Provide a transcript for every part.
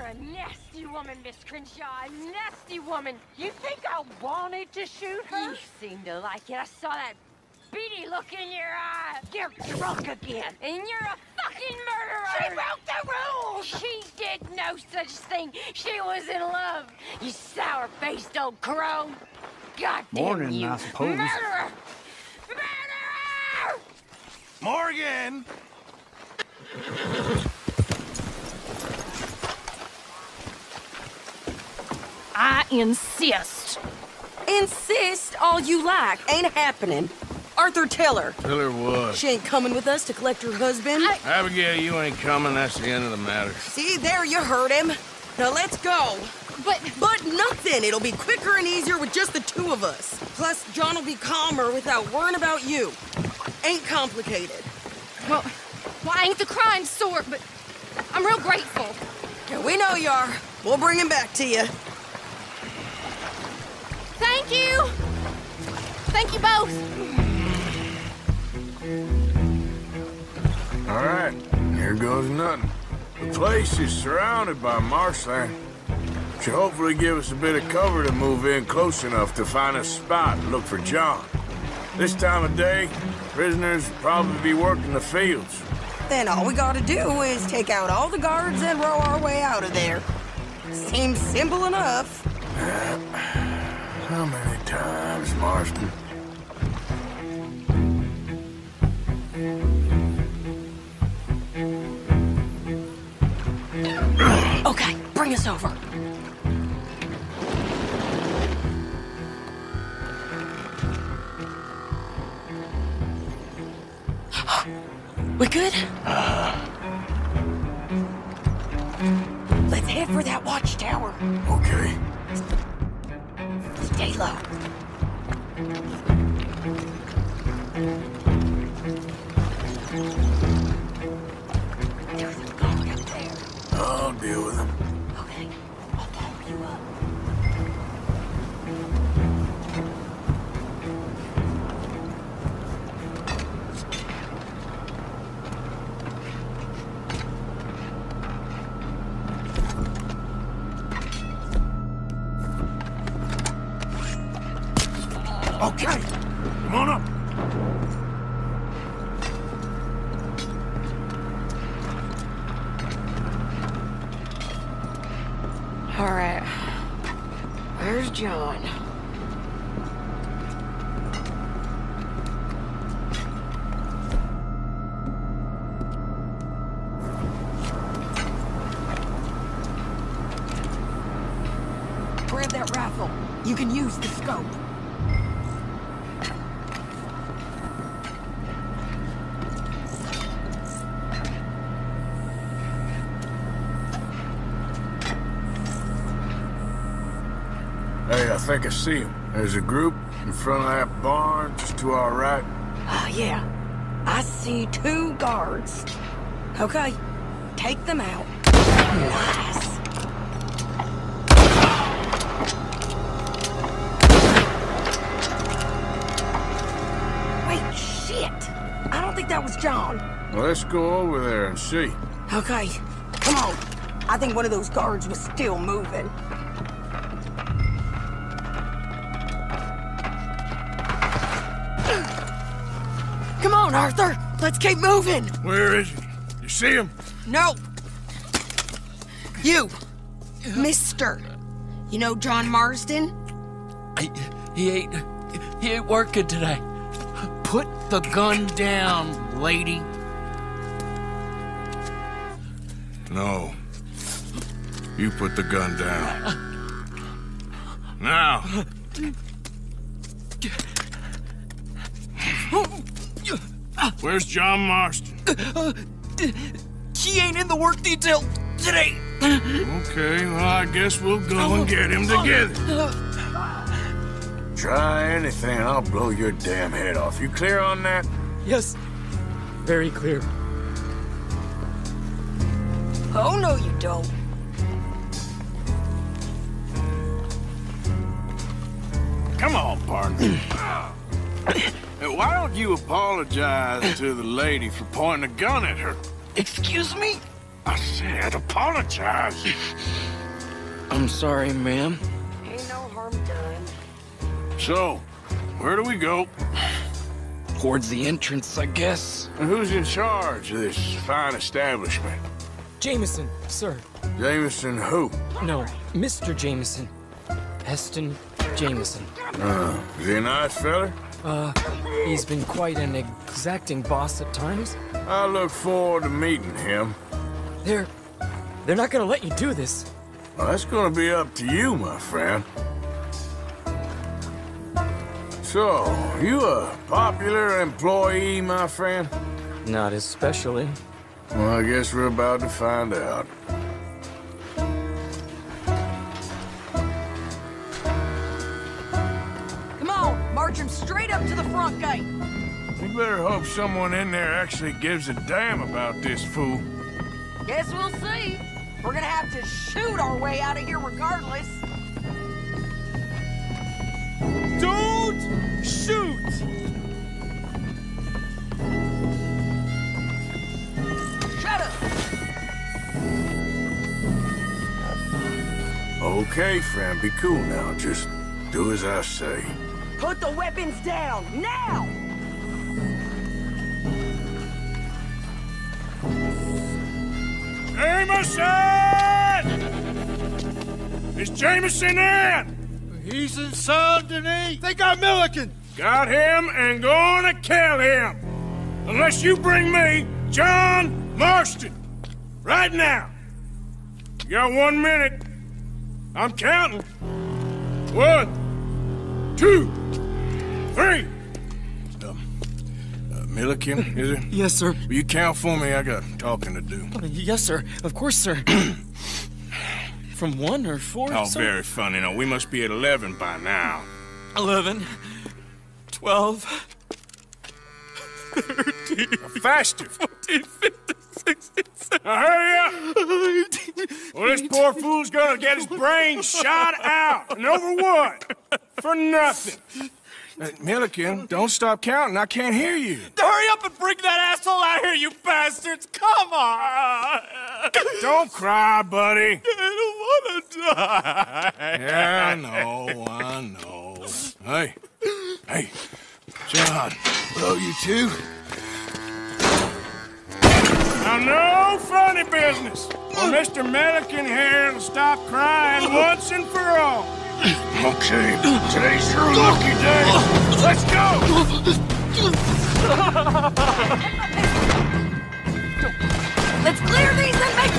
a nasty woman, Miss Crenshaw. A nasty woman. You think I wanted to shoot her? You seem to like it. I saw that beady look in your eye. You're drunk again. And you're a fucking murderer. She broke the rules. She did no such thing. She was in love. You sour-faced old crow. God damn Morning, you. I suppose. Murderer! Murderer! Morgan! I insist. Insist all you like. Ain't happening. Arthur, tell her. Tell her what? She ain't coming with us to collect her husband. Abigail, you ain't coming. That's the end of the matter. See, there you heard him. Now let's go. But nothing. It'll be quicker and easier with just the two of us. Plus, John will be calmer without worrying about you. Ain't complicated. Well, I ain't the crime sort, but I'm real grateful. Yeah, we know you are. We'll bring him back to you. Thank you. Thank you both. All right, here goes nothing. The place is surrounded by marshland. Should hopefully give us a bit of cover to move in close enough to find a spot and look for John. This time of day, prisoners will probably be working the fields. Then all we gotta do is take out all the guards and row our way out of there. Seems simple enough. How many times, Marston? Okay, bring us over. We good? Let's head for that watchtower. Okay. Stay low. There's a guard up there. I'll deal with him. Okay, I'll follow you up. Okay, come on up. All right. Where's John? Grab that rifle. You can use the scope. Hey, I think I see him. There's a group in front of that barn, just to our right. Yeah. I see 2 guards. Okay, take them out. Nice. Wait, shit! I don't think that was John. Well, let's go over there and see. Okay, come on. I think one of those guards was still moving. Come on, Arthur! Let's keep moving! Where is he? You see him? No! You! Mister. You know John Marsden? He ain't working today. Put the gun down, lady. No. You put the gun down. Now. Where's John Marston? He ain't in the work detail today. Okay, well, I guess we'll go and get him together. Try anything, I'll blow your damn head off. You clear on that? Yes, very clear. Oh, no, you don't. Come on, partner. Hey, why don't you apologize to the lady for pointing a gun at her? Excuse me? I said apologize. I'm sorry, ma'am. Ain't no harm done. So, where do we go? Towards the entrance, I guess. And who's in charge of this fine establishment? Jameson, sir. Jameson who? No, Mr. Jameson. Heston Jameson. Is he a nice fella? He's been quite an exacting boss at times. I look forward to meeting him. They're not gonna let you do this. Well, that's gonna be up to you, my friend. So, you a popular employee, my friend? Not especially. Well, I guess we're about to find out. Come on, march him straight up to the front gate. You better hope someone in there actually gives a damn about this fool. Guess we'll see. We're gonna have to shoot our way out of here regardless. Don't shoot! Shut up! Okay, friend, be cool now. Just do as I say. Put the weapons down, now! Jameson! Is Jameson in? He's in Saint Denis. They got Milliken. Got him and gonna kill him. Unless you bring me John Marston. Right now. You got 1 minute. I'm counting. 1, 2, 3. Milliken, is it? Yes, sir. Will you count for me? I got talking to do. Yes, sir. Of course, sir. From 1 or 4, Oh, sir? very funny. No, we must be at 11 by now. 11, 12, 13, Faster. 14, 15, 16, 17, Now hurry up. 18. Well, this poor fool's gonna get his brains shot out. And over what? For nothing. Milliken, don't stop counting. I can't hear you. Hurry up and bring that asshole out here, you bastards! Come on! Don't cry, buddy. I don't want to die. Yeah, I know. Hey, John. Hello, you two. Now, no funny business. Or Mr. Milliken here will stop crying once and for all. Okay, today's your lucky day. Let's go! Let's clear these and make...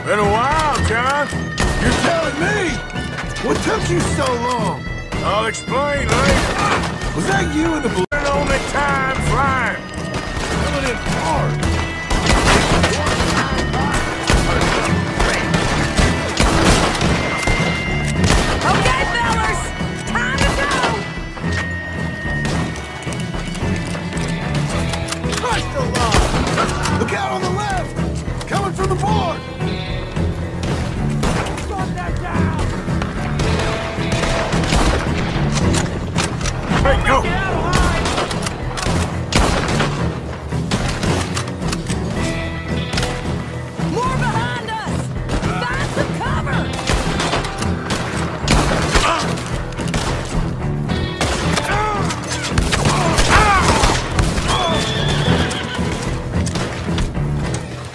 Been a while, John. You're telling me? What took you so long? I'll explain later. Was that you in the blue? Only time flying. Coming in hard. Okay, fellas! Time to go! Go! More behind us! Find some cover!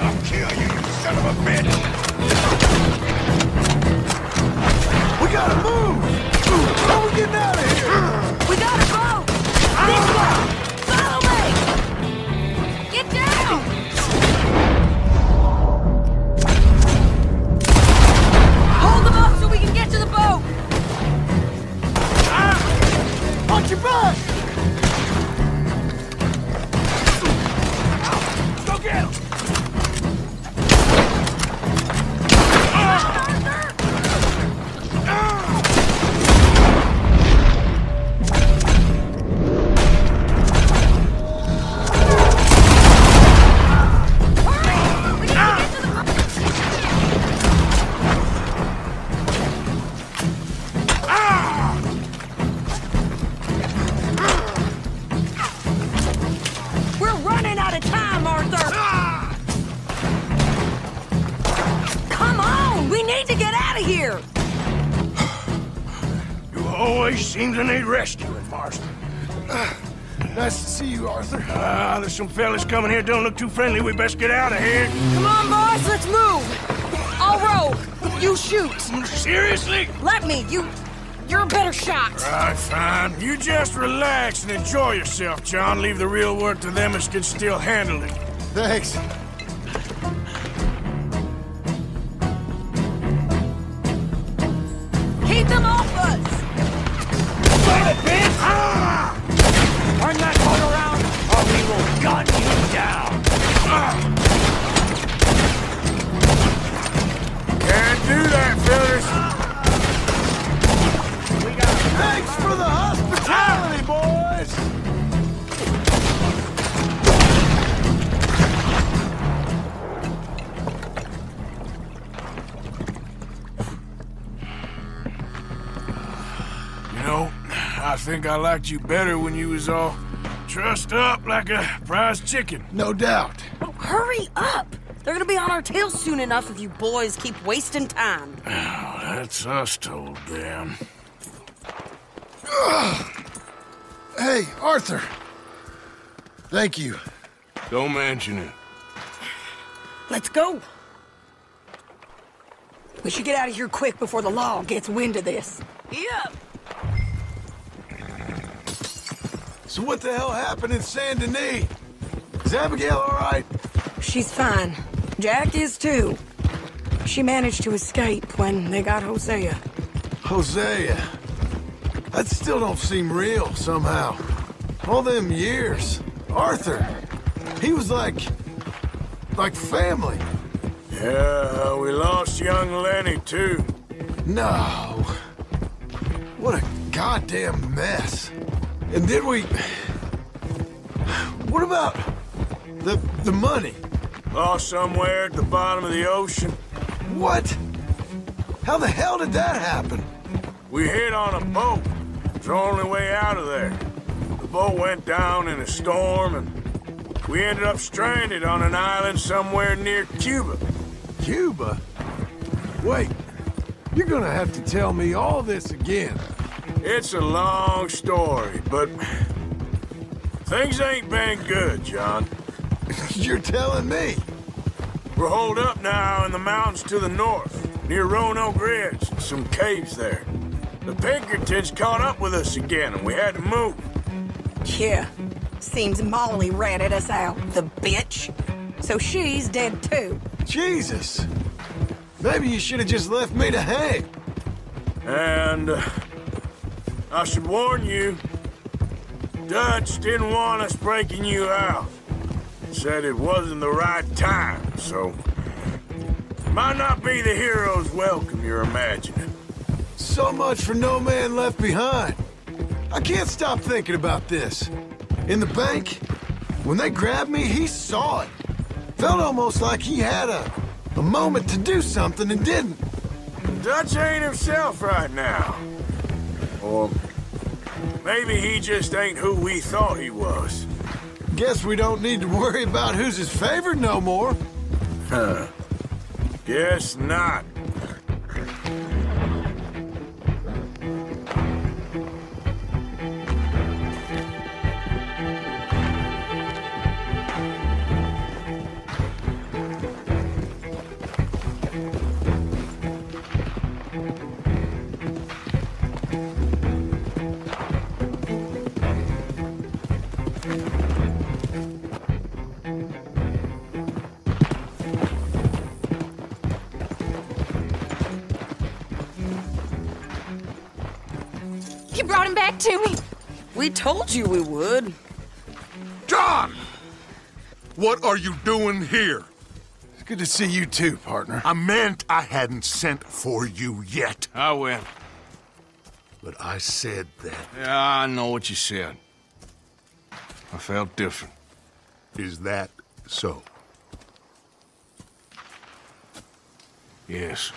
I'll kill you, you son of a bitch! We gotta move! How are we getting out of here? We got a boat! This way! Follow me! Get down! Hold them up so we can get to the boat! Watch your back! Go get him! We're running out of time, Arthur! Come on! We need to get out of here! You always seem to need rescuing, Marston. Nice to see you, Arthur. There's some fellas coming here. Don't look too friendly. We best get out of here. Come on, boys, let's move! I'll row. You shoot. Seriously? Let me. You're a better shot. Right, fine. You just relax and enjoy yourself, John. Leave the real work to them as can still handle it. Thanks. Keep them off us! Son of a bitch! Turn that boat around, or we will gun you down. Can't do that, fellas. Thanks for the hospitality, boys! You know, I think I liked you better when you was all trussed up like a prize chicken. No doubt. Hurry up! They're gonna be on our tails soon enough if you boys keep wasting time. Oh, that's us told them. Hey, Arthur. Thank you. Don't mention it. Let's go. We should get out of here quick before the law gets wind of this. Yep. So what the hell happened in Saint Denis? Is Abigail all right? She's fine. Jack is too. She managed to escape when they got Hosea. Hosea. That still don't seem real, somehow. All them years. Arthur. He was like family. Yeah, we lost young Lenny, too. No. What a goddamn mess. And did we... What about the money? Lost somewhere at the bottom of the ocean. What? How the hell did that happen? We hit on a boat. It's the only way out of there. The boat went down in a storm, and we ended up stranded on an island somewhere near Cuba. Cuba? Wait, you're gonna have to tell me all this again. It's a long story, but things ain't been good, John. You're telling me? We're holed up now in the mountains to the north, near Roanoke Ridge, and some caves there. The Pinkertons caught up with us again, and we had to move. Yeah. Seems Molly ratted us out, the bitch. So she's dead too. Jesus. Maybe you should have just left me to hang. And I should warn you, Dutch didn't want us breaking you out. Said it wasn't the right time, so might not be the hero's welcome you're imagining. So much for no man left behind. I can't stop thinking about this. In the bank, when they grabbed me, he saw it. Felt almost like he had a moment to do something and didn't. Dutch ain't himself right now. Or Maybe he just ain't who we thought he was. Guess we don't need to worry about who's his favorite no more. Huh. Guess not. You brought him back to me. We told you we would. John! What are you doing here? It's good to see you too, partner. I meant I hadn't sent for you yet. I went. But I said that. Yeah, I know what you said. I felt different. Is that so? Yes.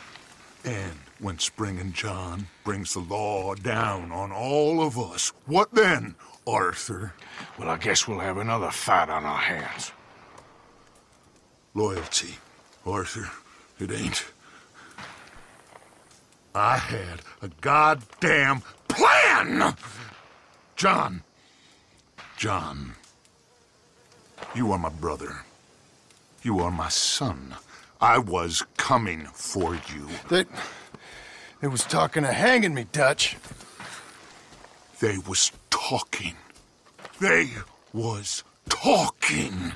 And when Spring and John brings the law down on all of us, what then, Arthur? Well, I guess we'll have another fight on our hands. Loyalty, Arthur, it ain't. I had a goddamn plan! John, you are my brother. You are my son. I was coming for you. They was talking of hanging me, Dutch. They was talking. They was talking.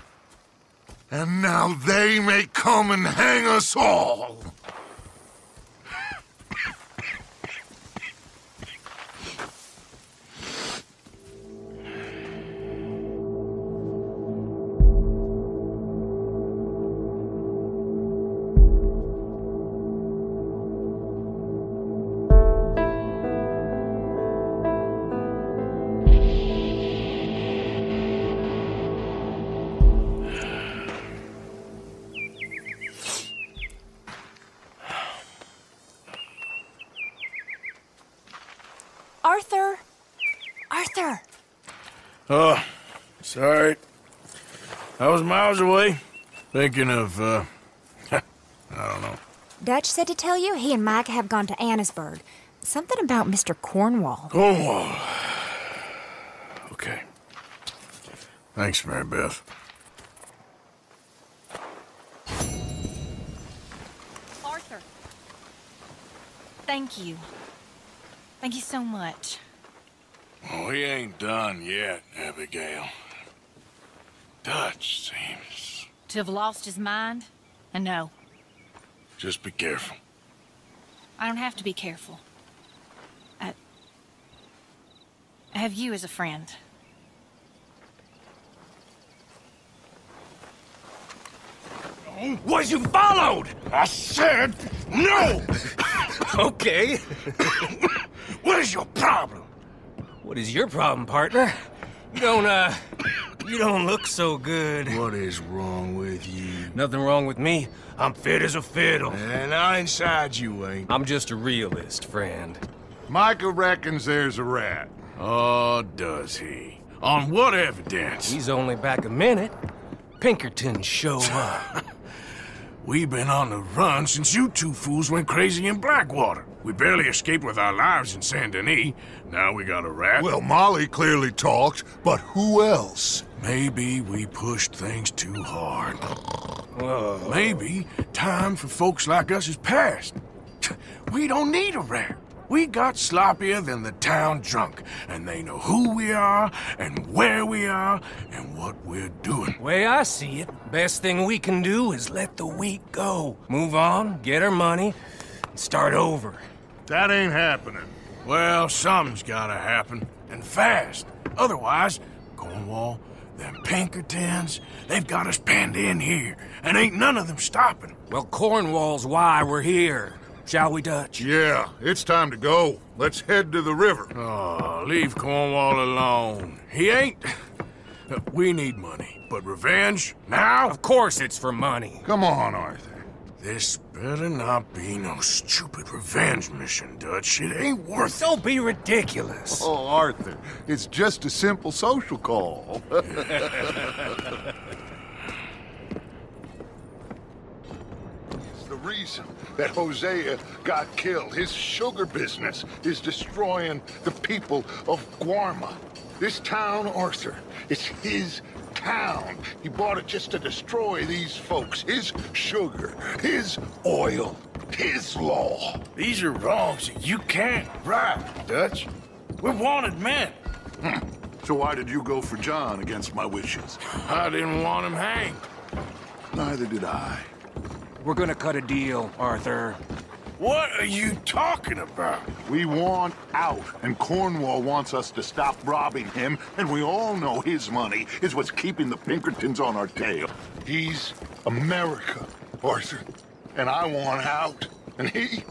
And now they may come and hang us all. Arthur! Oh, sorry. I was miles away, thinking of, I don't know. Dutch said to tell you he and Mike have gone to Annisburg. Something about Mr. Cornwall. Cornwall. Okay. Thanks, Mary Beth. Arthur. Thank you. Thank you so much. Oh, he ain't done yet, Abigail. Dutch seems... To have lost his mind? And no. Just be careful. I don't have to be careful. I have you as a friend. Was you followed? I said no! Okay. What is your problem? What is your problem, partner? You don't look so good. What is wrong with you? Nothing wrong with me. I'm fit as a fiddle. And inside you ain't. I'm just a realist, friend. Micah reckons there's a rat. Oh, does he? On what evidence? He's only back a minute. Pinkerton show up. We've been on the run since you two fools went crazy in Blackwater. We barely escaped with our lives in Saint Denis. Now we got a rat. Well, Molly clearly talked, but who else? Maybe we pushed things too hard. Maybe time for folks like us is past. We don't need a rat. We got sloppier than the town drunk, and they know who we are, and where we are, and what we're doing. Way I see it, best thing we can do is let the week go. Move on, get our money, and start over. That ain't happening. Well, something's gotta happen, and fast. Otherwise, Cornwall, them Pinkertons, they've got us penned in here, and ain't none of them stopping. Well, Cornwall's why we're here. Shall we, Dutch? Yeah, it's time to go. Let's head to the river. Oh, leave Cornwall alone. He ain't... We need money, but revenge, now? Of course it's for money. Come on, Arthur. This better not be no stupid revenge mission, Dutch. It ain't worth it. Don't be ridiculous. Oh, Arthur, it's just a simple social call. It's the reason that Hosea got killed. His sugar business is destroying the people of Guarma. This town, Arthur, it's his town. He bought it just to destroy these folks. His sugar, his oil, his law. These are wrongs that you can't right, Dutch. We're wanted men. So why did you go for John against my wishes? I didn't want him hanged. Neither did I. We're gonna cut a deal, Arthur. What are you talking about? We want out, and Cornwall wants us to stop robbing him, and we all know his money is what's keeping the Pinkertons on our tail. He's America, Arthur, and I want out, and he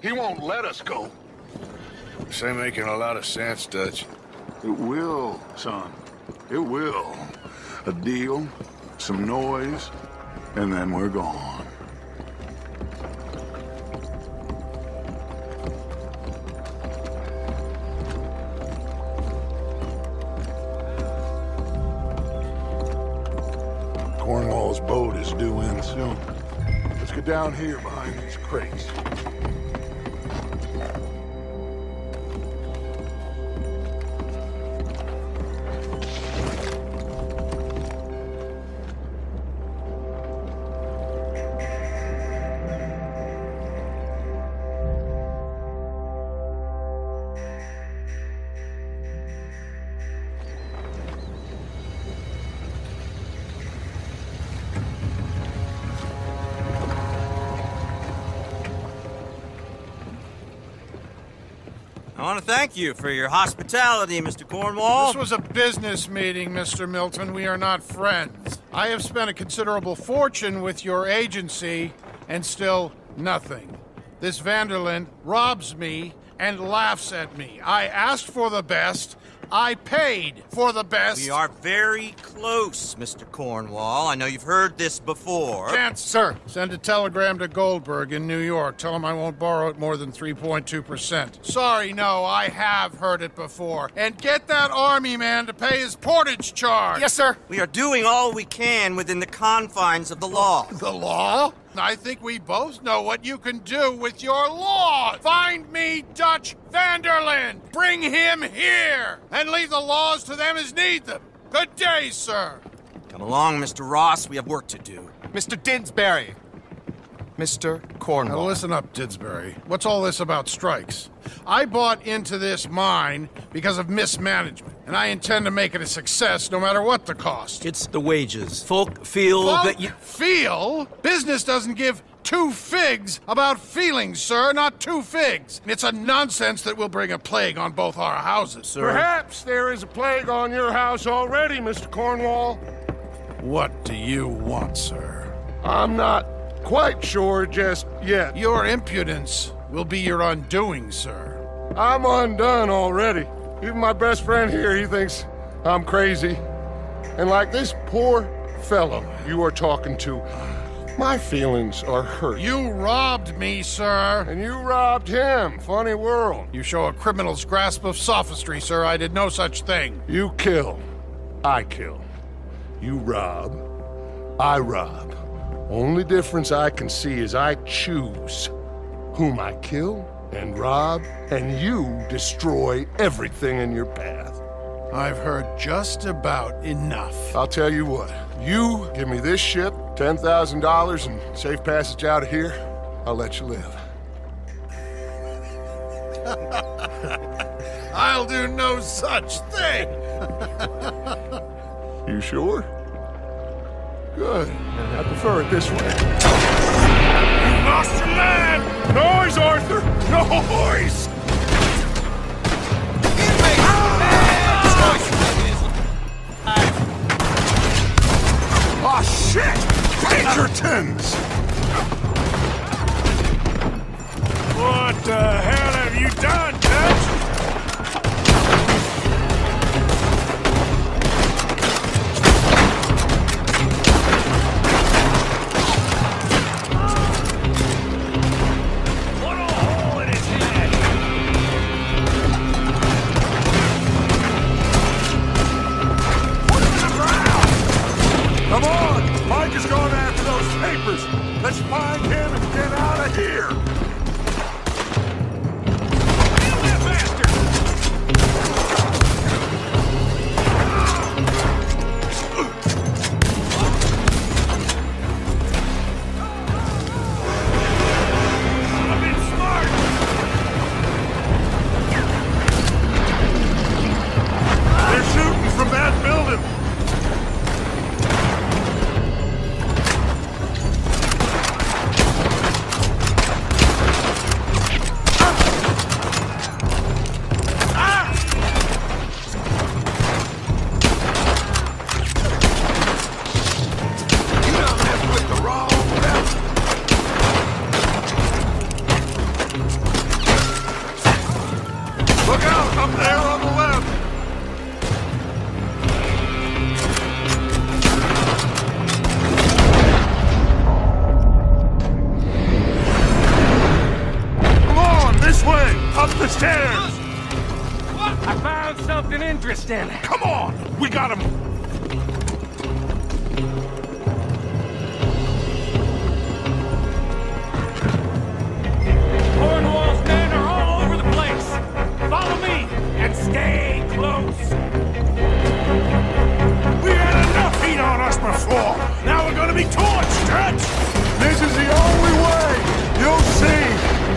won't let us go. This ain't making a lot of sense, Dutch. It will, son. It will. A deal, some noise, and then we're gone. Cornwall's boat is due in soon. Let's get down here behind these crates. I want to thank you for your hospitality, Mr. Cornwall. This was a business meeting, Mr. Milton. We are not friends. I have spent a considerable fortune with your agency, and still nothing. This Vanderlyn robs me and laughs at me. I asked for the best. I paid for the best. We are very close, Mr. Cornwall. I know you've heard this before. Chance, sir. Send a telegram to Goldberg in New York. Tell him I won't borrow it more than 3.2%. Sorry, no, I have heard it before. And get that army man to pay his portage charge. Yes, sir. We are doing all we can within the confines of the law. The law? I think we both know what you can do with your law. Find me Dutch Vanderlyn. Bring him here. And leave the laws to them as need them. Good day, sir. Come along, Mr. Ross. We have work to do. Mr. Didsbury. Mr. Cornwall. Now listen up, Didsbury. What's all this about strikes? I bought into this mine because of mismanagement, and I intend to make it a success no matter what the cost. It's the wages. Folk feel that you... Feel? Business doesn't give two figs about feelings, sir, not two figs. It's a nonsense that will bring a plague on both our houses, sir. Perhaps there is a plague on your house already, Mr. Cornwall. What do you want, sir? I'm not quite sure just yet. Your impudence will be your undoing, sir. I'm undone already. Even my best friend here, he thinks I'm crazy. And like this poor fellow you are talking to, my feelings are hurt. You robbed me, sir. And you robbed him. Funny world. You show a criminal's grasp of sophistry, sir. I did no such thing. You kill. I kill. You rob. I rob. Only difference I can see is I choose whom I kill and rob, and you destroy everything in your path. I've heard just about enough. I'll tell you what. You give me this ship, $10,000, and safe passage out of here, I'll let you live. I'll do no such thing. You sure? Good. I prefer it this way. You lost your man! Noise, Arthur! Noise! Ah, shit! Pinkertons! What the hell have you done, Dutch? out! Up there on the left! Come on, this way! Up the stairs! I found something interesting. Come on! We got him! Cornwall's men are all over the place. Follow me and stay close. We had enough heat on us before! Now we're gonna be torched, Dutch! This is the only way! You'll see!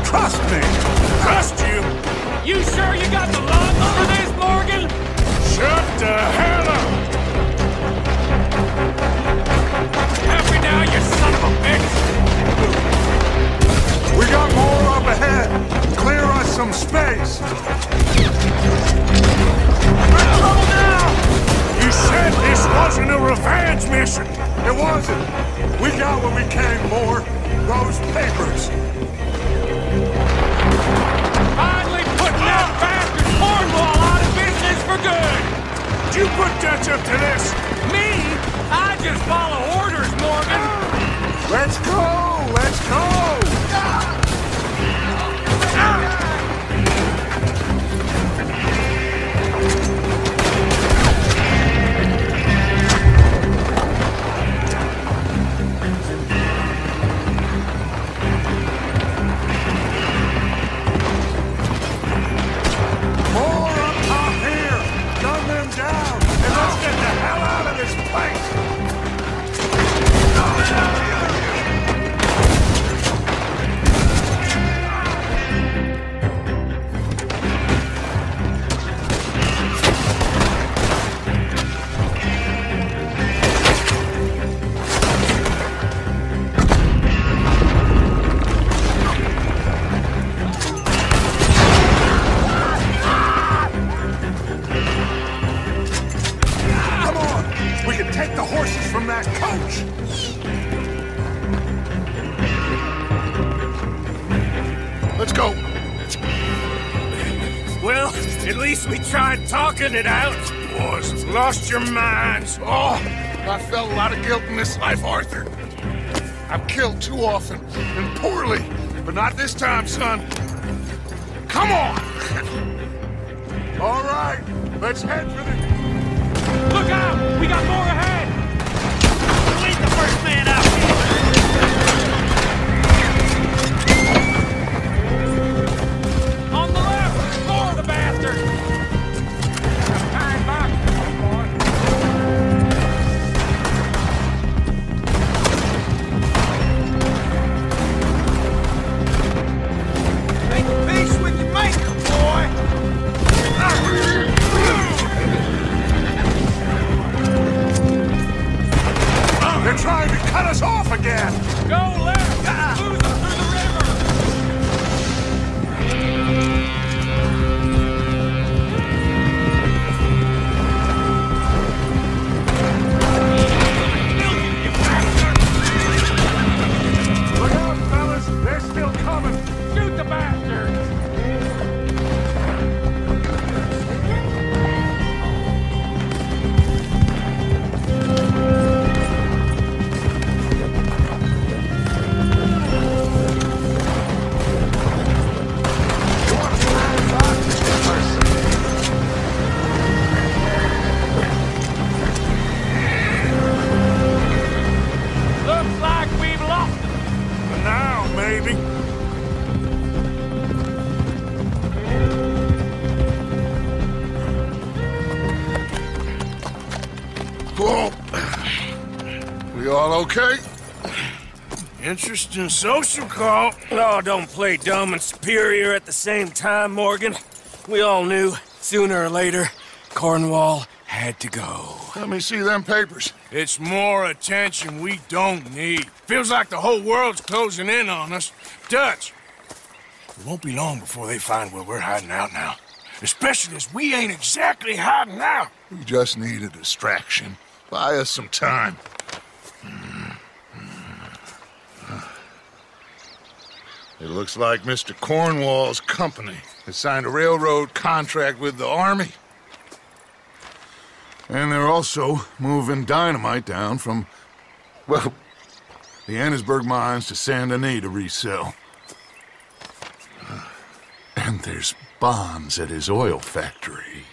Trust me! Trust you! You sure you got the lungs for this, Morgan? Shut the hell up! Happy now, you son of a bitch! We got more up ahead! Clear us some space! Hold now! You said this wasn't a revenge mission! It wasn't! We got what we came for! Those papers! Finally putting that bastard Cornwall out of business for good! Did you put Dutch up to this? Me? I just follow orders, Morgan! Let's go! Let's go! More up top here! Gun them down! And let's get the hell out of this place! Come on! We can take the horses from that coach! Let's go! Well, at least we tried talking it out. Boys have lost your minds. Oh, I felt a lot of guilt in this life, Arthur. I've killed too often, and poorly, but not this time, son. Come on! All right, let's head for the... Look out! We got more ahead! Lead the first man out! On the left! More of the bastards! Time back! Make peace with your maker, boy! They're trying to cut us off again! Go left! Lose them through the river! Look out, fellas! They're still coming! Shoot the bastards! Looks like we've lost them. For now, maybe. Cool. We all okay? Interesting social call. Oh, don't play dumb and superior at the same time, Morgan. We all knew, sooner or later, Cornwall had to go. Let me see them papers. It's more attention we don't need. Feels like the whole world's closing in on us. Dutch, it won't be long before they find where we're hiding out now. Especially as we ain't exactly hiding out. We just need a distraction. Buy us some time. It looks like Mr. Cornwall's company. has signed a railroad contract with the Army. And they're also moving dynamite down from, well, the Annesburg mines to Saint Denis to resell. And there's bonds at his oil factory.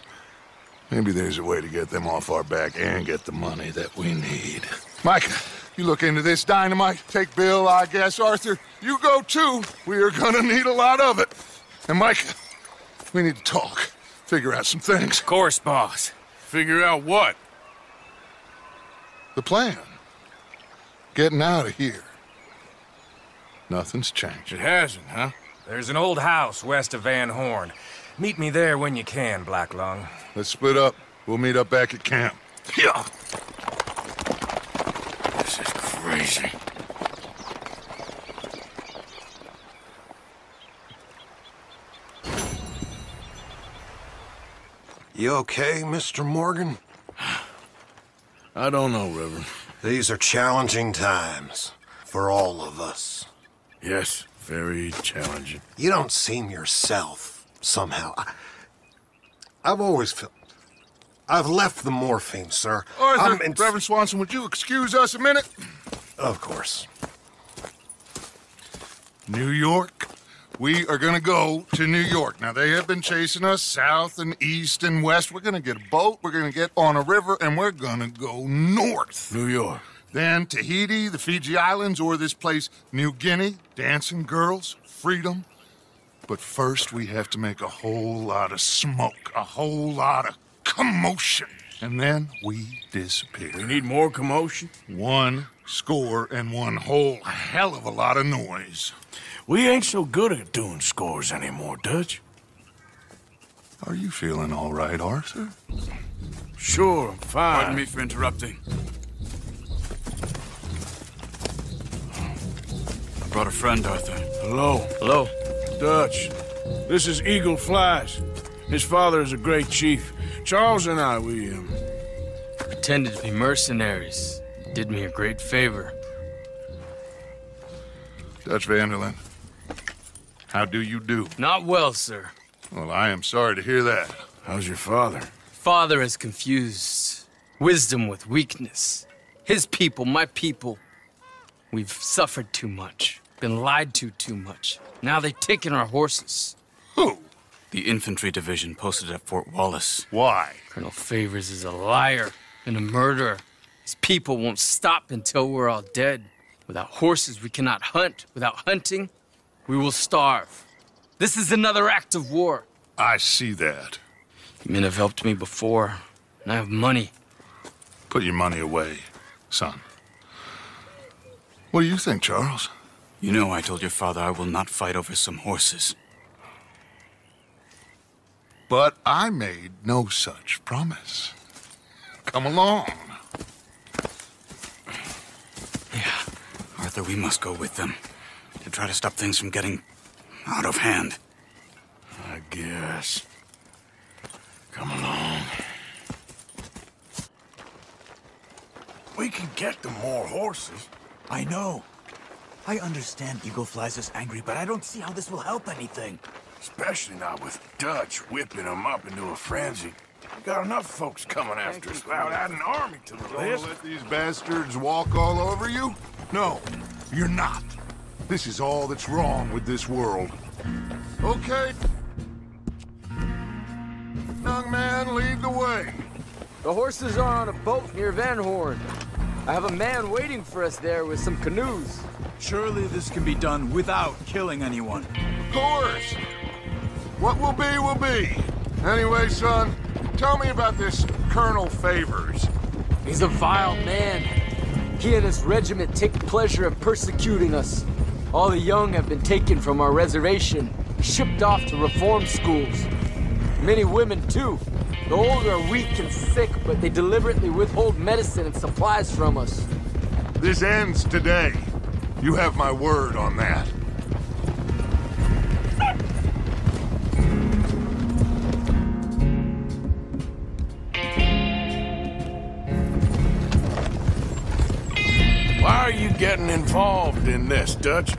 Maybe there's a way to get them off our back and get the money that we need. Mike, you look into this dynamite. Take Bill, I guess. Arthur, you go too. We are gonna need a lot of it. And Mike, we need to talk. Figure out some things. Of course, boss. Figure out what? The plan. Getting out of here. Nothing's changed. It hasn't, huh? There's an old house west of Van Horn. Meet me there when you can, Black Lung. Let's split up. We'll meet up back at camp. Yeah. This is crazy. You okay, Mr. Morgan? I don't know, Reverend. These are challenging times for all of us. Yes, very challenging. You don't seem yourself, somehow. I've always felt... I've left the morphine, sir. Arthur, Reverend Swanson, would you excuse us a minute? Of course. New York. We are gonna go to New York. Now, they have been chasing us south and east and west. We're gonna get a boat, we're gonna get on a river, and we're gonna go north. New York. Then Tahiti, the Fiji Islands, or this place, New Guinea, dancing girls, freedom. But first, we have to make a whole lot of smoke, a whole lot of commotion. And then we disappear. We need more commotion? 1 score and 1 whole hell of a lot of noise. We ain't so good at doing scores anymore, Dutch. Are you feeling all right, Arthur? Sure, I'm fine. Pardon me for interrupting. I brought a friend, Arthur. Hello. Hello. Dutch. This is Eagle Flies. His father is a great chief. Charles and I, we Pretended to be mercenaries. Did me a great favor. Dutch Vanderlyn, how do you do? Not well, sir. Well, I am sorry to hear that. How's your father? Father has confused wisdom with weakness. His people, my people. We've suffered too much. Been lied to too much. Now they've taken our horses. Who? The infantry division posted at Fort Wallace. Why? Colonel Favors is a liar and a murderer. His people won't stop until we're all dead. Without horses, we cannot hunt. Without hunting, we will starve. This is another act of war. I see that. You men have helped me before, and I have money. Put your money away, son. What do you think, Charles? You know I told your father I will not fight over some horses. But I made no such promise. Come along. Yeah, Arthur, we must go with them to try to stop things from getting out of hand. I guess. Come along. We can get them more horses. I know. I understand Eagle Flies is angry, but I don't see how this will help anything. Especially not with Dutch whipping them up into a frenzy. We got enough folks coming after us without adding an army to the Gonna list. let these bastards walk all over you? No, you're not. This is all that's wrong with this world. Okay. Young man, lead the way. The horses are on a boat near Van Horn. I have a man waiting for us there with some canoes. Surely this can be done without killing anyone. Of course. What will be, will be. Anyway, son, tell me about this Colonel Favors. He's a vile man. He and his regiment take pleasure in persecuting us. All the young have been taken from our reservation, shipped off to reform schools. Many women, too. The old are weak and sick, but they deliberately withhold medicine and supplies from us. This ends today. You have my word on that. Why are you getting involved in this, Dutch?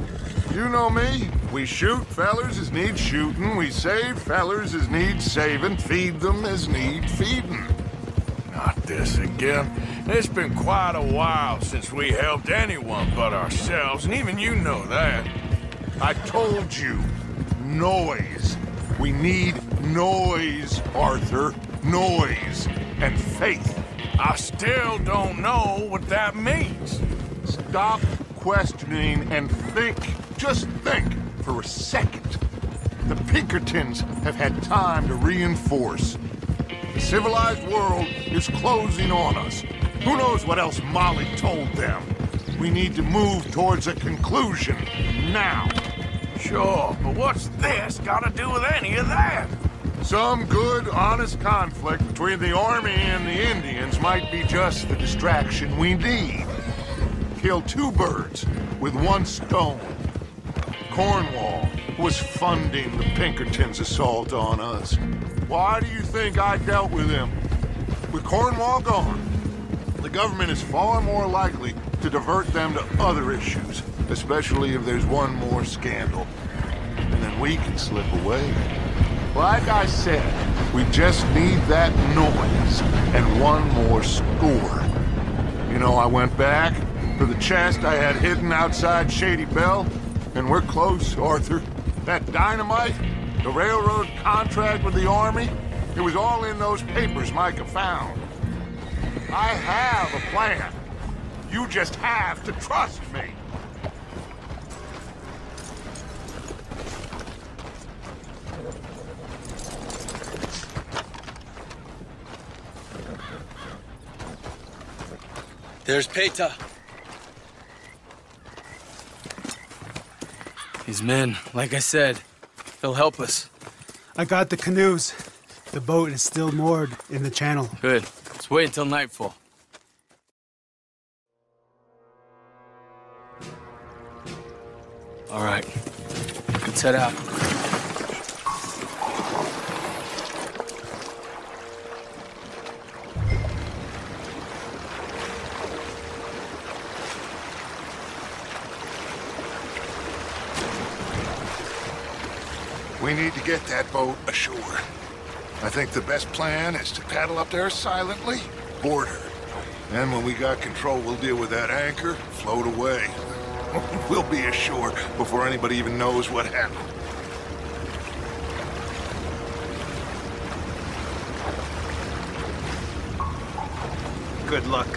You know me. We shoot fellers as need shooting, we save fellers as need saving, feed them as need feeding. Not this again. It's been quite a while since we helped anyone but ourselves, and even you know that. I told you, noise. We need noise, Arthur. Noise and faith. I still don't know what that means. Stop questioning and think. Just think for a second. The Pinkertons have had time to reinforce. The civilized world is closing on us. Who knows what else Molly told them? We need to move towards a conclusion now. Sure, but what's this got to do with any of that? Some good, honest conflict between the army and the Indians might be just the distraction we need. Kill two birds with one stone. Cornwall was funding the Pinkertons' assault on us. Why do you think I dealt with him? With Cornwall gone, the government is far more likely to divert them to other issues, especially if there's one more scandal. And then we can slip away. Like I said, we just need that noise and one more score. You know, I went back for the chest I had hidden outside Shady Belle, and we're close, Arthur. That dynamite, the railroad contract with the army, it was all in those papers Micah found. I have a plan. You just have to trust me. There's Peta. These men, like I said, they'll help us. I got the canoes. The boat is still moored in the channel. Good. Let's wait until nightfall. All right. Let's head out. We need to get that boat ashore. I think the best plan is to paddle up there silently, board her. Then when we got control, we'll deal with that anchor, float away. We'll be ashore before anybody even knows what happened. Good luck.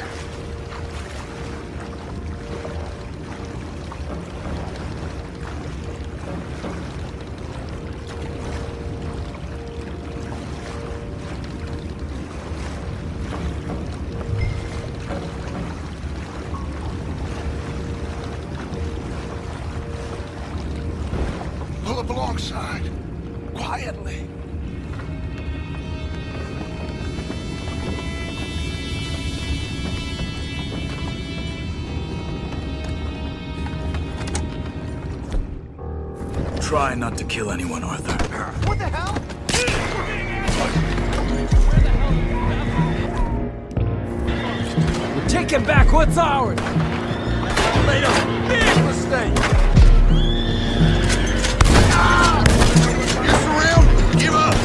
Pull up alongside, quietly. Try not to kill anyone, Arthur. What the hell? We're taking back what's ours! Made a big mistake! You surround! Give up!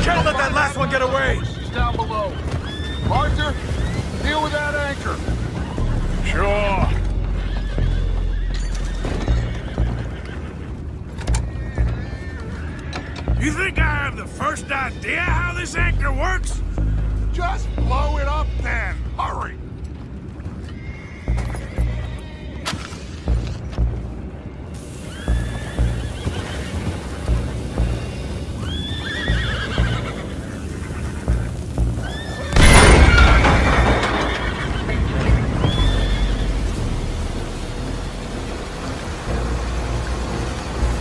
Can't let that last one get away! She's down below. Arthur, deal with that anchor. Sure. You think I have the first idea how this anchor works? Just blow it up then. Hurry.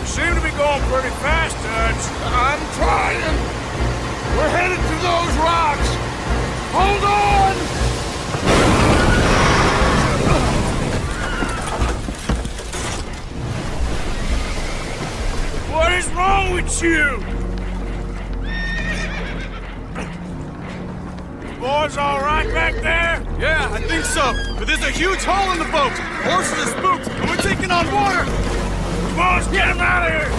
Seem to be going pretty fast, Dutch. I'm trying. We're headed to those rocks. Hold on! It's you! Boys all right back there? Yeah, I think so. But there's a huge hole in the boat. Horses are spooked, and we're taking on water. Boys, get him out of here!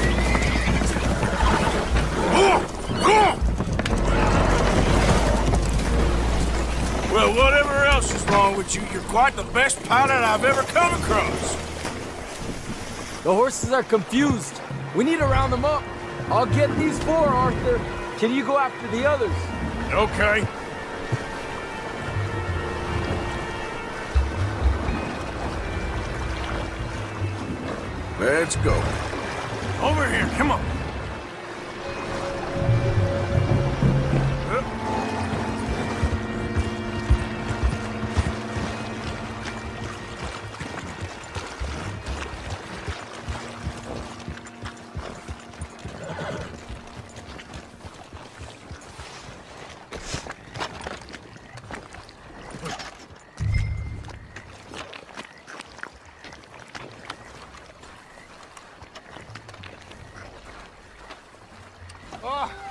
Come on! Well, whatever else is wrong with you, you're quite the best pilot I've ever come across. The horses are confused. We need to round them up. I'll get these four, Arthur. Can you go after the others? Okay. Let's go. Over here, come on.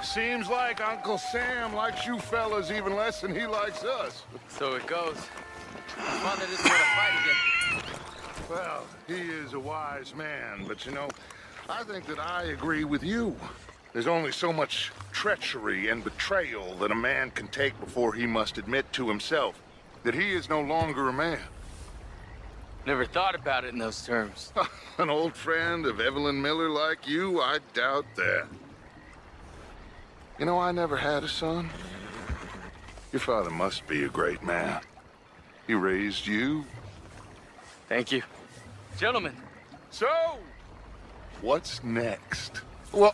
Seems like Uncle Sam likes you fellas even less than he likes us. So it goes. Father doesn't want to fight again. Well, he is a wise man, but you know, I think that I agree with you. There's only so much treachery and betrayal that a man can take before he must admit to himself that he is no longer a man. Never thought about it in those terms. An old friend of Evelyn Miller like you, I doubt that. You know, I never had a son. Your father must be a great man. He raised you. Thank you. Gentlemen. So, what's next? Well,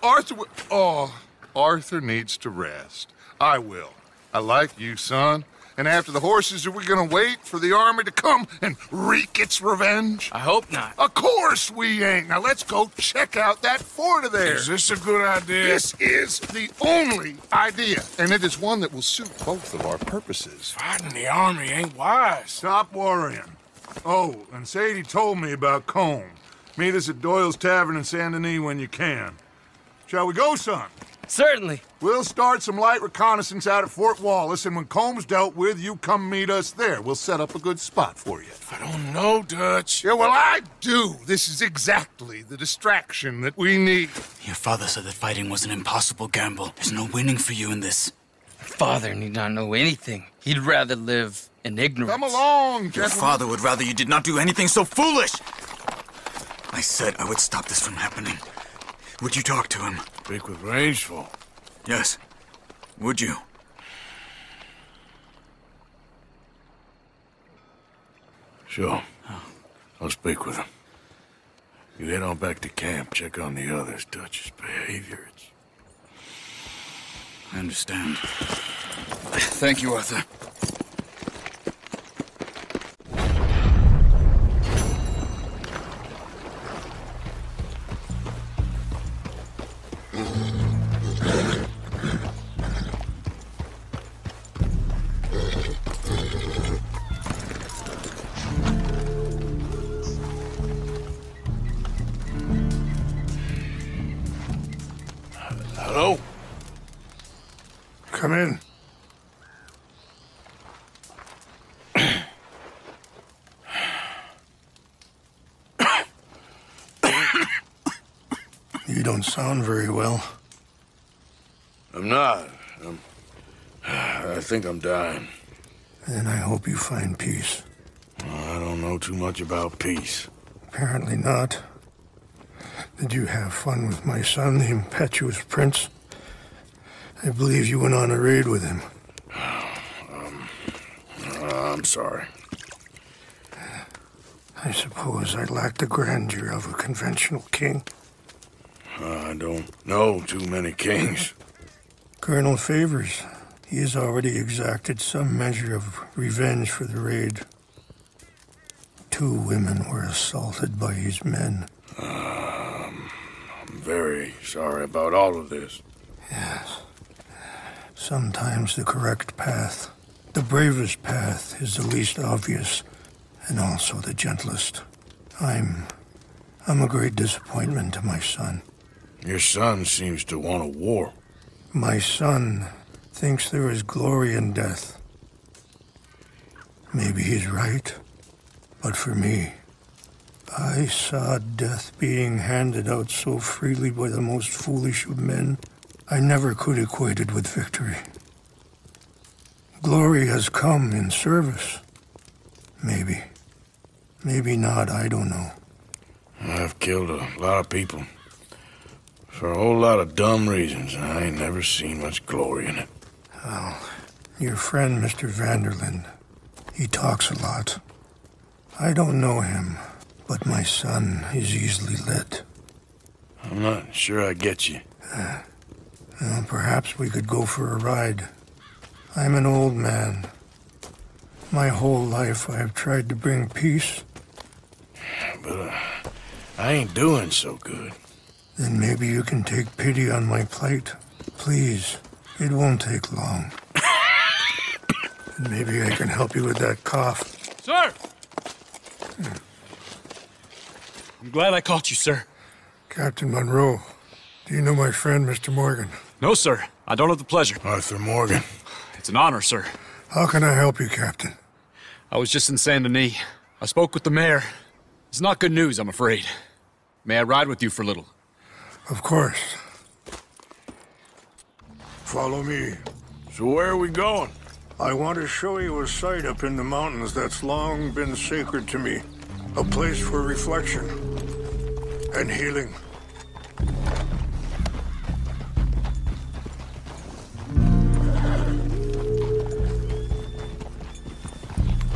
Arthur needs to rest. I will. I like you, son. And after the horses, are we gonna wait for the army to come and wreak its revenge? I hope not. Of course we ain't. Now let's go check out that fort of theirs. Is this a good idea? This is the only idea, and it is one that will suit both of our purposes. Fighting the army ain't wise. Stop worrying. Oh, and Sadie told me about Combe. Meet us at Doyle's Tavern in Saint Denis when you can. Shall we go, son? Certainly. We'll start some light reconnaissance out at Fort Wallace, and when Combs dealt with, you come meet us there. We'll set up a good spot for you. I don't know, Dutch. Yeah, well, I do. This is exactly the distraction that we need. Your father said that fighting was an impossible gamble. There's no winning for you in this. Father need not know anything. He'd rather live in ignorance. Come along, Your gentlemen. father would rather you did not do anything so foolish. I said I would stop this from happening. Would you talk to him? Speak with Rangeful. Yes. Would you? Sure. I'll speak with him. You head on back to camp, check on the others. Dutch's behavior, I understand. Thank you, Arthur. Hello? Come in. You don't sound very well. I'm not. I think I'm dying. Then I hope you find peace. I don't know too much about peace. Apparently not. Did you have fun with my son, the impetuous prince? I believe you went on a raid with him. I'm sorry. I suppose I lacked the grandeur of a conventional king. I don't know too many kings. Colonel Favors, he has already exacted some measure of revenge for the raid. 2 women were assaulted by his men. I'm very sorry about all of this. Yes. Sometimes the correct path, the bravest path, is the least obvious, and also the gentlest. I'm a great disappointment to my son. Your son seems to want a war. My son thinks there is glory in death. Maybe he's right, but for me, I saw death being handed out so freely by the most foolish of men, I never could equate it with victory. Glory has come in service. Maybe. Maybe not, I don't know. I've killed a lot of people. For a whole lot of dumb reasons, and I ain't never seen much glory in it. Oh, your friend, Mr. Vanderlyn, he talks a lot. I don't know him, but my son is easily led. I'm not sure I get you. Well, perhaps we could go for a ride. I'm an old man. My whole life I have tried to bring peace. But I ain't doing so good. Then maybe you can take pity on my plight. Please, it won't take long. And maybe I can help you with that cough. Sir! I'm glad I caught you, sir. Captain Monroe, do you know my friend, Mr. Morgan? No, sir. I don't have the pleasure. Arthur Morgan. It's an honor, sir. How can I help you, Captain? I was just in Saint Denis. I spoke with the mayor. It's not good news, I'm afraid. May I ride with you for a little? Of course. Follow me. So where are we going? I want to show you a site up in the mountains that's long been sacred to me. A place for reflection and healing.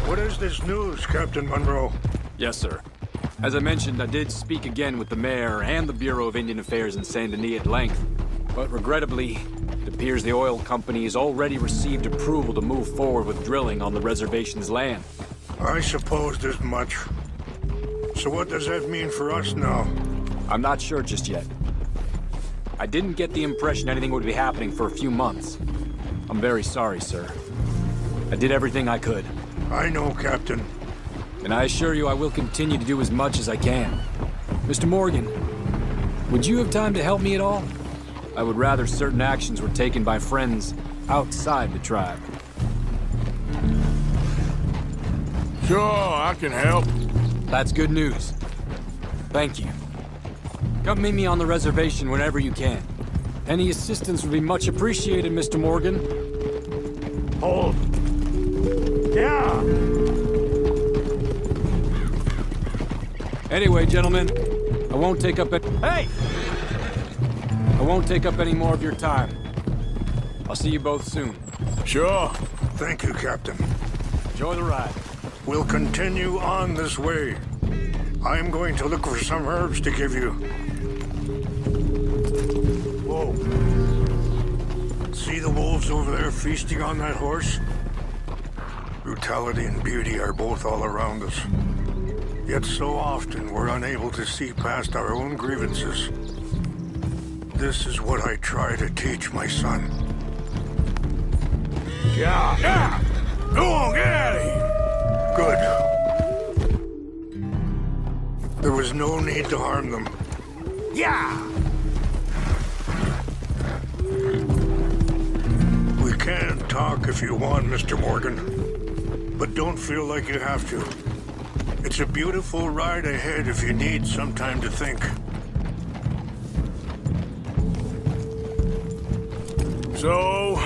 What is this news, Captain Monroe? Yes, sir. As I mentioned, I did speak again with the mayor and the Bureau of Indian Affairs in Saint Denis at length. But regrettably, it appears the oil company has already received approval to move forward with drilling on the reservation's land. I supposed as much. So what does that mean for us now? I'm not sure just yet. I didn't get the impression anything would be happening for a few months. I'm very sorry, sir. I did everything I could. I know, Captain. And I assure you I will continue to do as much as I can. Mr. Morgan, would you have time to help me at all? I would rather certain actions were taken by friends outside the tribe. Sure, I can help. That's good news. Thank you. Come meet me on the reservation whenever you can. Any assistance would be much appreciated, Mr. Morgan. Hold. Yeah! Anyway, gentlemen, I won't take up Hey! I won't take up any more of your time. I'll see you both soon. Sure. Thank you, Captain. Enjoy the ride. We'll continue on this way. I'm going to look for some herbs to give you. Whoa. See the wolves over there feasting on that horse? Brutality and beauty are both all around us. Yet so often we're unable to see past our own grievances. This is what I try to teach my son. Yeah, yeah! Go on, get out of here! Good. There was no need to harm them. Yeah! We can talk if you want, Mr. Morgan. But don't feel like you have to. It's a beautiful ride ahead if you need some time to think. So,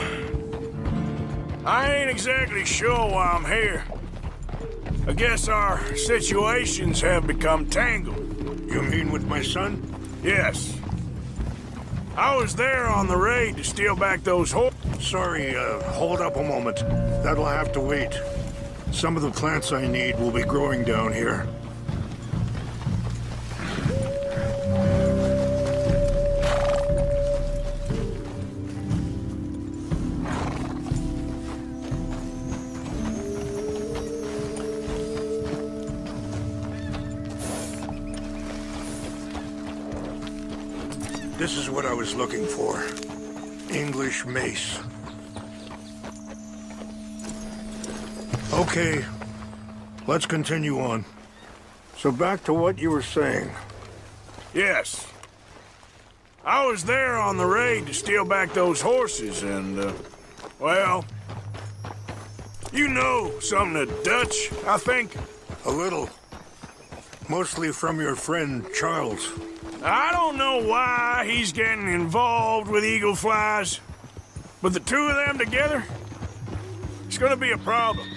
I ain't exactly sure why I'm here. I guess our situations have become tangled. You mean with my son? Yes. I was there on the raid to steal back those horses. Sorry, hold up a moment. That'll have to wait. Some of the plants I need will be growing down here. This is what I was looking for. English mace. Okay, let's continue on. So back to what you were saying. Yes. I was there on the raid to steal back those horses, and, well... You know something of Dutch, I think? A little. Mostly from your friend, Charles. I don't know why he's getting involved with eagle flies, but the two of them together, it's gonna be a problem.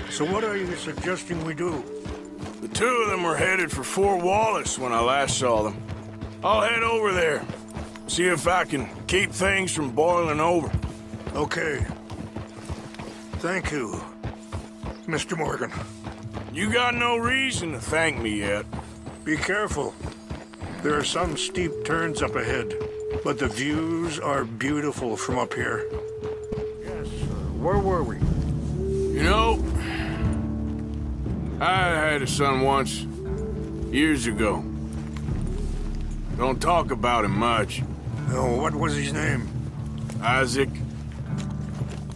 So what are you suggesting we do? The two of them were headed for Fort Wallace when I last saw them. I'll head over there, see if I can keep things from boiling over. Okay. Thank you, Mr. Morgan. You got no reason to thank me yet. Be careful. There are some steep turns up ahead, but the views are beautiful from up here. Yes, where were we? You know, I had a son once, years ago. Don't talk about him much. Oh, what was his name? Isaac.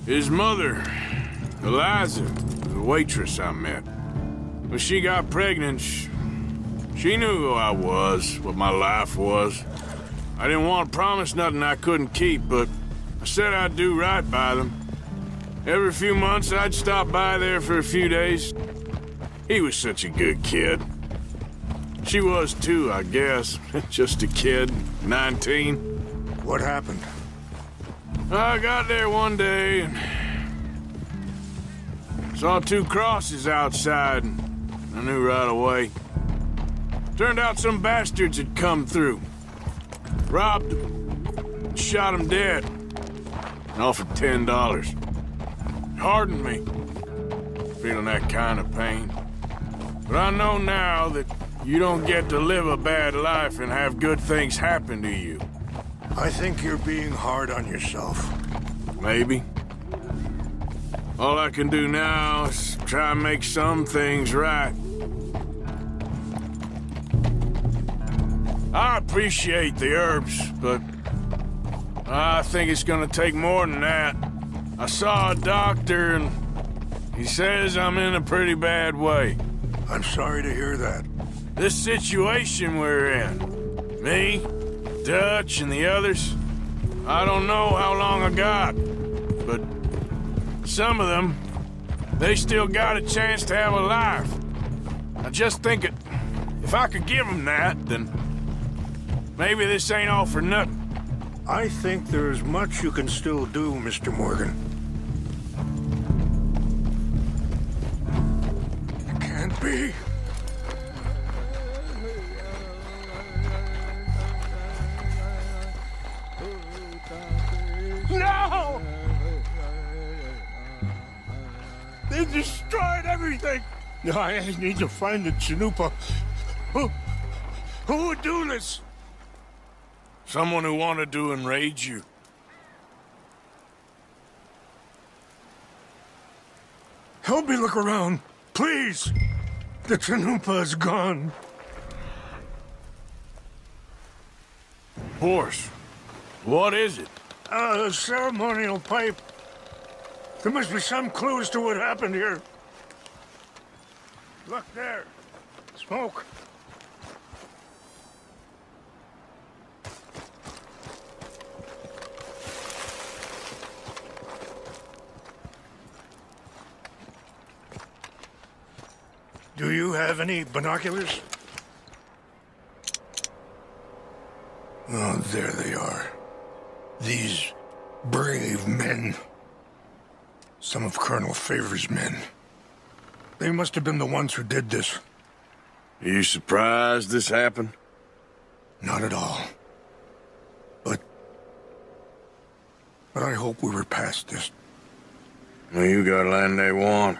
His mother, Eliza, the waitress I met. When she got pregnant, she knew who I was, what my life was. I didn't want to promise nothing I couldn't keep, but I said I'd do right by them. Every few months, I'd stop by there for a few days. He was such a good kid. She was too, I guess. Just a kid, 19. What happened? I got there one day and saw two crosses outside, and I knew right away. Turned out some bastards had come through. Robbed them, shot them dead, and offered $10. Hardened me, feeling that kind of pain. But I know now that you don't get to live a bad life and have good things happen to you. I think you're being hard on yourself. Maybe. All I can do now is try and make some things right. I appreciate the herbs, but I think it's gonna take more than that. I saw a doctor and he says I'm in a pretty bad way. I'm sorry to hear that. This situation we're in, me, Dutch, and the others, I don't know how long I got, but some of them, they still got a chance to have a life. I just think if I could give them that, then maybe this ain't all for nothing. I think there's much you can still do, Mr. Morgan. It can't be. No! They destroyed everything! No, I need to find the Chanupa. Who would do this? Someone who wanted to enrage you. Help me look around, please. The Chanupa is gone. Horse. What is it? A ceremonial pipe. There must be some clues to what happened here. Look there. Smoke. Do you have any binoculars? Oh, there they are. These brave men. Some of Colonel Favor's men. They must have been the ones who did this. Are you surprised this happened? Not at all. But I hope we were past this. Well, you got land they want.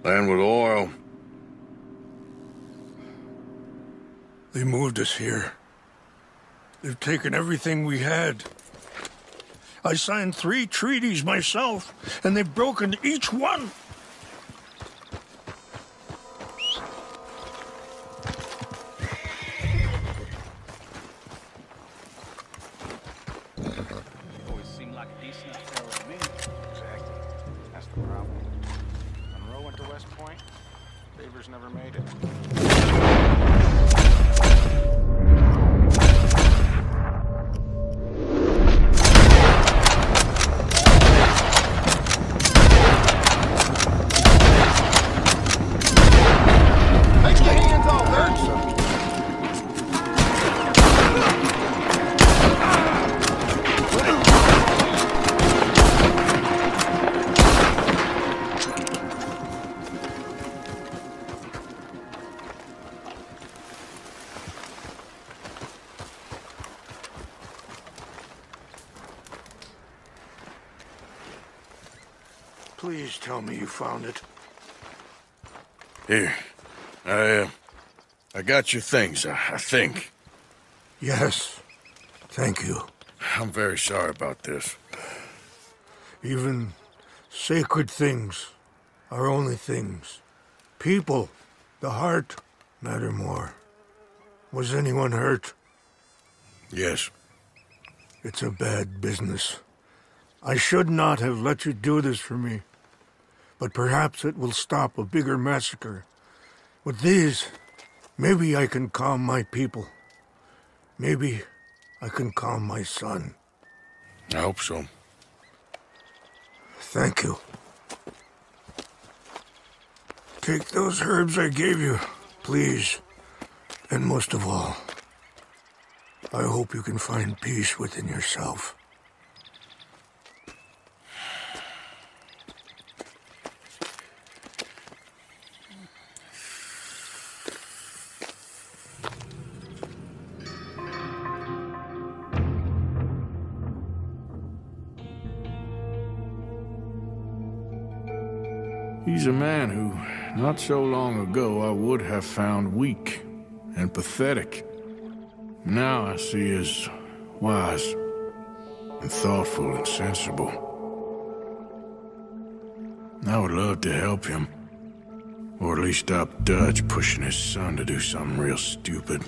Land with oil. They moved us here. They've taken everything we had. I signed 3 treaties myself, and they've broken each one. Always seemed like a decent fellow to me. Exactly. That's the problem. Monroe went to West Point. Favors never made it. Please tell me you found it. Here. I got your things, I think. Yes. Thank you. I'm very sorry about this. Even sacred things are only things. People, the heart, matter more. Was anyone hurt? Yes. It's a bad business. I should not have let you do this for me. But perhaps it will stop a bigger massacre. With these, maybe I can calm my people. Maybe I can calm my son. I hope so. Thank you. Take those herbs I gave you, please. And most of all, I hope you can find peace within yourself. He's a man who, not so long ago, I would have found weak and pathetic. Now I see as wise and thoughtful and sensible. I would love to help him, or at least stop Dutch pushing his son to do something real stupid.